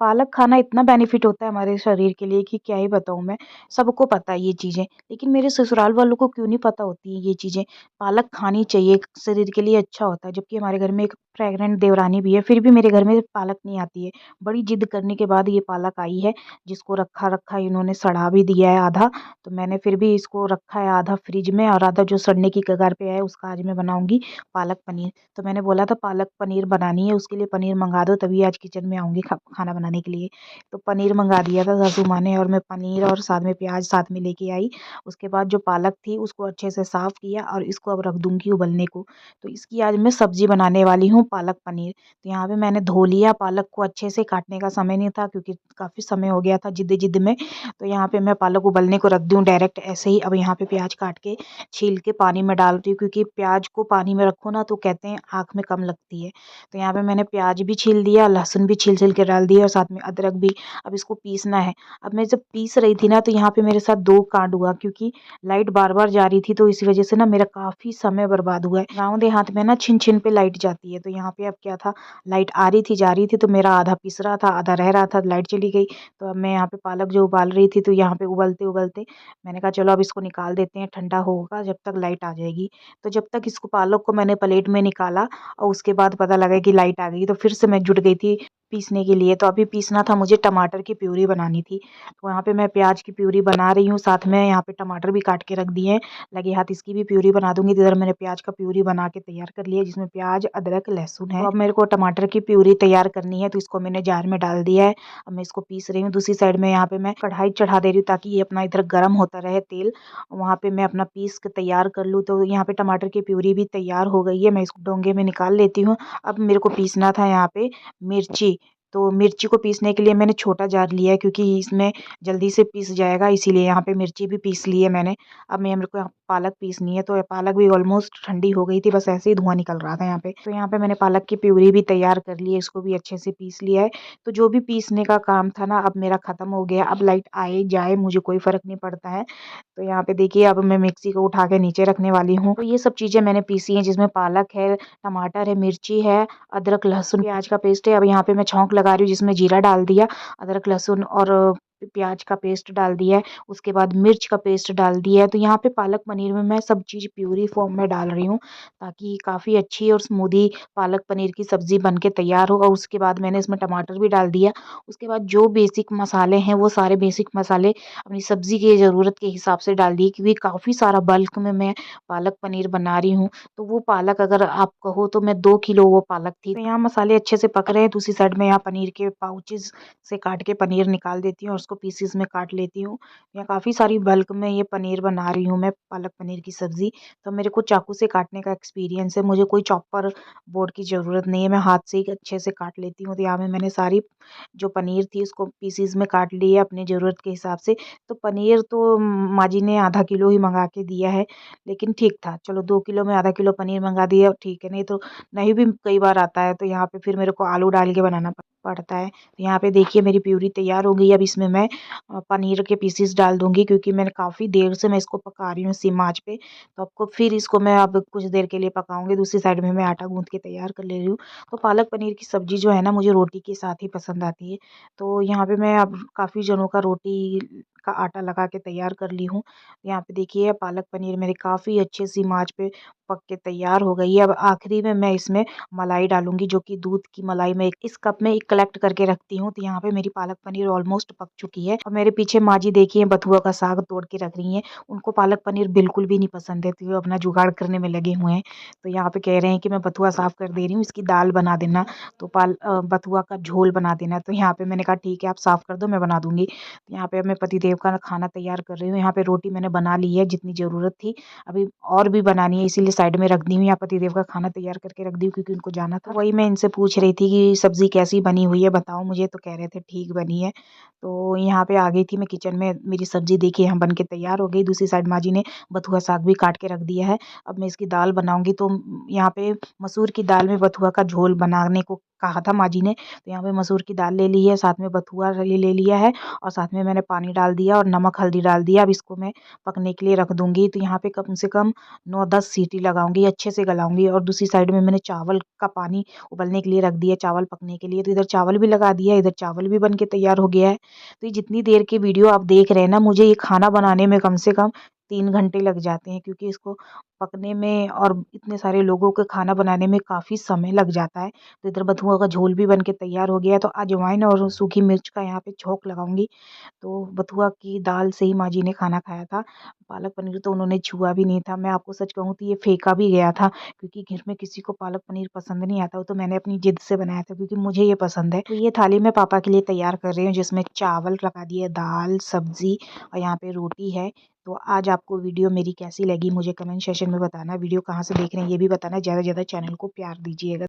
पालक खाना इतना बेनिफिट होता है हमारे शरीर के लिए कि क्या ही बताऊँ मैं। सबको पता है ये चीज़ें, लेकिन मेरे ससुराल वालों को क्यों नहीं पता होती है ये चीज़ें। पालक खानी चाहिए, शरीर के लिए अच्छा होता है। जबकि हमारे घर में एक प्रेग्नेंट देवरानी भी है, फिर भी मेरे घर में पालक नहीं आती है। बड़ी ज़िद करने के बाद ये पालक आई है, जिसको रखा-रखा इन्होंने सड़ा भी दिया है आधा। तो मैंने फिर भी इसको रखा है आधा फ्रिज में, और आधा जो सड़ने की कगार पे है उसका आज मैं बनाऊँगी पालक पनीर। तो मैंने बोला था पालक पनीर बनानी है, उसके लिए पनीर मंगा दो, तभी आज किचन में आऊँगी खाना बनाने के लिए। तो पनीर मंगा दिया था सासू माँ ने, और मैं पनीर और साथ में प्याज साथ में लेके आई। उसके बाद जो पालक थी उसको अच्छे से साफ़ किया, और इसको अब रख दूँगी उबलने को। तो इसकी आज मैं सब्ज़ी बनाने वाली हूँ, पालक पनीर। तो यहाँ पे मैंने धो लिया पालक को अच्छे से, काटने का समय नहीं था क्योंकि काफ़ी समय हो गया था जिद्द-जिद्द में। तो यहाँ पे मैं पालक उबलने को रख दी हूँ डायरेक्ट ऐसे ही। अब यहाँ पे प्याज काट के छील के पानी में डाल रही हूँ, क्योंकि प्याज को पानी में रखो ना तो कहते हैं आँख में कम लगती है। तो यहाँ पे मैंने प्याज भी छील दिया, लहसुन भी छील-छील के डाल दिया, और साथ में अदरक भी। अब इसको पीसना है। अब मैं जब पीस रही थी ना, तो यहाँ पे मेरे साथ 2 कांड हुआ, क्योंकि लाइट बार-बार जा रही थी, तो इसी वज़ह से ना मेरा काफ़ी समय बर्बाद हुआ है। गाँव देहात में ना छिन-छिन पे लाइट जाती है, तो यहाँ पे अब क्या था, लाइट आ रही थी, जा रही थी, तो मेरा आधा पिस रहा था, आधा रह रहा था, लाइट चली गई। तो अब मैं यहाँ पे पालक जो उबाल रही थी, तो यहाँ पे उबलते-उबलते मैंने कहा चलो अब इसको निकाल देते हैं, ठंडा होगा जब तक लाइट आ जाएगी। तो जब तक इसको पालक को मैंने प्लेट में निकाला, और उसके बाद पता लगा कि लाइट आ गई, तो फिर से मैं जुट गई थी पीसने के लिए। तो अभी पीसना था मुझे, टमाटर की प्यूरी बनानी थी। तो यहाँ पे मैं प्याज की प्यूरी बना रही हूँ, साथ में यहाँ पे टमाटर भी काट के रख दिए हैं। लगे हाथ इसकी भी प्यूरी बना दूँगी। तो इधर मैंने प्याज का प्यूरी बना के तैयार कर लिया है, जिसमें प्याज, अदरक, लहसुन है। तो अब मेरे को टमाटर की प्यूरी तैयार करनी है, तो इसको मैंने जार में डाल दिया है। अब मैं इसको पीस रही हूँ। दूसरी साइड में यहाँ पे मैं कढ़ाई चढ़ा दे रही हूँ, ताकि ये अपना इधर गर्म होता रहे तेल। वहाँ पे मैं अपना पीस के तैयार कर लूँ। तो यहाँ पे टमाटर की प्यूरी भी तैयार हो गई है, मैं इसको डोंगे में निकाल लेती हूँ। अब मेरे को पीसना था यहाँ पे मिर्ची। तो मिर्ची को पीसने के लिए मैंने छोटा जार लिया है, क्योंकि इसमें जल्दी से पीस जाएगा, इसीलिए यहाँ पे मिर्ची भी पीस ली है मैंने। अब मेरे को यहाँ पालक पीसनी है, तो ये पालक भी ऑलमोस्ट ठंडी हो गई थी, बस ऐसे ही धुआं निकल रहा था यहाँ पे। तो यहाँ पे मैंने पालक की प्यूरी भी तैयार कर ली है, इसको भी अच्छे से पीस लिया है। तो जो भी पीसने का काम था ना, अब मेरा खत्म हो गया। अब लाइट आए जाए मुझे कोई फ़र्क नहीं पड़ता है। तो यहाँ पे देखिए, अब मैं मिक्सी को उठा के नीचे रखने वाली हूँ। तो ये सब चीज़ें मैंने पीसी हैं, जिसमें पालक है, टमाटर है, मिर्ची है, अदरक, लहसुन, प्याज का पेस्ट है। अब यहाँ पे मैं छौंक लगा रही हूँ, जिसमें जीरा डाल दिया, अदरक, लहसुन और प्याज का पेस्ट डाल दिया है। उसके बाद मिर्च का पेस्ट डाल दिया है। तो यहाँ पे पालक पनीर में मैं सब चीज़ प्यूरी फॉर्म में डाल रही हूँ, ताकि काफ़ी अच्छी और स्मूदी पालक पनीर की सब्ज़ी बन के तैयार हो। और उसके बाद मैंने इसमें टमाटर भी डाल दिया। उसके बाद जो बेसिक मसाले हैं, वो सारे बेसिक मसाले अपनी सब्ज़ी की ज़रूरत के हिसाब से डाल दिए, क्योंकि काफ़ी सारा बल्क में मैं पालक पनीर बना रही हूँ। तो वो पालक अगर आप कहो तो मैं 2 किलो वो पालक थी। तो यहाँ मसाले अच्छे से पक रहे हैं। दूसरी साइड में यहाँ पनीर के पाउचेज़ से काट के पनीर निकाल देती हूँ, और उसको पीसेस में काट लेती हूँ। यहाँ काफ़ी सारी बल्क में ये पनीर बना रही हूँ मैं, पालक पनीर की सब्ज़ी। तो मेरे को चाकू से काटने का एक्सपीरियंस है, मुझे कोई चॉपर बोर्ड की ज़रूरत नहीं है, मैं हाथ से ही अच्छे से काट लेती हूँ। तो यहाँ पे मैंने सारी जो पनीर थी उसको पीसेस में काट लिया अपनी ज़रूरत के हिसाब से। तो पनीर तो माँ जी ने आधा किलो ही मँगा के दिया है, लेकिन ठीक था। चलो 2 किलो में आधा किलो पनीर मँगा दिया, ठीक है, नहीं तो नहीं भी कई बार आता है, तो यहाँ पे फिर मेरे को आलू डाल के बनाना पड़ता है। तो यहाँ पे देखिए मेरी प्यूरी तैयार हो गई है। अब इसमें मैं पनीर के पीसेस डाल दूँगी, क्योंकि मैंने काफ़ी देर से मैं इसको पका रही हूँ सिम आँच पे। तो आपको फिर इसको मैं अब कुछ देर के लिए पकाऊँगी। दूसरी साइड में मैं आटा गूँथ के तैयार कर ले रही हूँ। तो पालक पनीर की सब्ज़ी जो है ना, मुझे रोटी के साथ ही पसंद आती है। तो यहाँ पे मैं अब काफ़ी जनों का रोटी का आटा लगा के तैयार कर ली हूँ। यहाँ पे देखिए पालक पनीर मेरी काफ़ी अच्छे सिम आँच पे पक के तैयार हो गई है। अब आखिरी में मैं इसमें मलाई डालूँगी, जो कि दूध की मलाई मैं इस कप में कलेक्ट करके रखती हूँ। तो यहाँ पे मेरी पालक पनीर ऑलमोस्ट पक चुकी है, और मेरे पीछे माँ जी देखिए बथुआ का साग तोड़ के रख रही हैं। उनको पालक पनीर बिल्कुल भी नहीं पसंद है, तो वो अपना जुगाड़ करने में लगे हुए हैं। तो यहाँ पे कह रहे हैं कि मैं बथुआ साफ़ कर दे रही हूँ, इसकी दाल बना देना, तो बथुआ का झोल बना देना। तो यहाँ पे मैंने कहा ठीक है, आप साफ़ कर दो, मैं बना दूँगी। तो यहाँ पे अब मैं पतिदेव का खाना तैयार कर रही हूँ। यहाँ पे रोटी मैंने बना ली है जितनी ज़रूरत थी, अभी और भी बनानी है, इसीलिए साइड में रख दी हूँ। यहाँ पतिदेव का खाना तैयार करके रख दी हूँ, क्योंकि उनको जाना था। वही मैं इनसे पूछ रही थी कि सब्ज़ी कैसी बनी हुई है, बताओ मुझे, तो कह रहे थे ठीक बनी है। तो यहाँ पे आ गई थी मैं किचन में, मेरी सब्ज़ी देखिए यहाँ बन के तैयार हो गई। दूसरी साइड माँ जी ने बथुआ साग भी काट के रख दिया है। अब मैं इसकी दाल बनाऊँगी। तो यहाँ पे मसूर की दाल में बथुआ का झोल बनाने को कहा था माँ जी ने। तो यहाँ पे मसूर की दाल ले ली है, साथ में बथुआ ले लिया है और साथ में मैंने पानी डाल दिया और नमक हल्दी डाल दिया। अब इसको मैं पकने के लिए रख दूँगी। तो यहाँ पे कम से कम 9-10 सीटी लगाऊँगी, अच्छे से गलाऊँगी। और दूसरी साइड में मैंने चावल का पानी उबलने के लिए रख दिया, चावल पकने के लिए। तो इधर चावल भी लगा दिया, इधर चावल भी बन के तैयार हो गया है। तो ये जितनी देर की वीडियो आप देख रहे हैं ना, मुझे ये खाना बनाने में कम से कम 3 घंटे लग जाते हैं, क्योंकि इसको पकने में और इतने सारे लोगों के खाना बनाने में काफ़ी समय लग जाता है। तो इधर बथुआ का झोल भी बन के तैयार हो गया है। तो अजवाइन और सूखी मिर्च का यहाँ पे छौंक लगाऊंगी। तो बथुआ की दाल से ही माँ जी ने खाना खाया था। पालक पनीर तो उन्होंने छुआ भी नहीं था। मैं आपको सच कहूँ तो ये फेंका भी गया था, क्योंकि घर में किसी को पालक पनीर पसंद नहीं आता। वो तो मैंने अपनी जिद से बनाया था, क्योंकि मुझे ये पसंद है। तो ये थाली मैं पापा के लिए तैयार कर रही हूँ, जिसमें चावल लगा दिए, दाल, सब्जी और यहाँ पे रोटी है। तो आज आपको वीडियो मेरी कैसी लगी मुझे कमेंट सेशन में बताना। वीडियो कहाँ से देख रहे हैं ये भी बताना। ज़्यादा से ज़्यादा चैनल को प्यार दीजिएगा।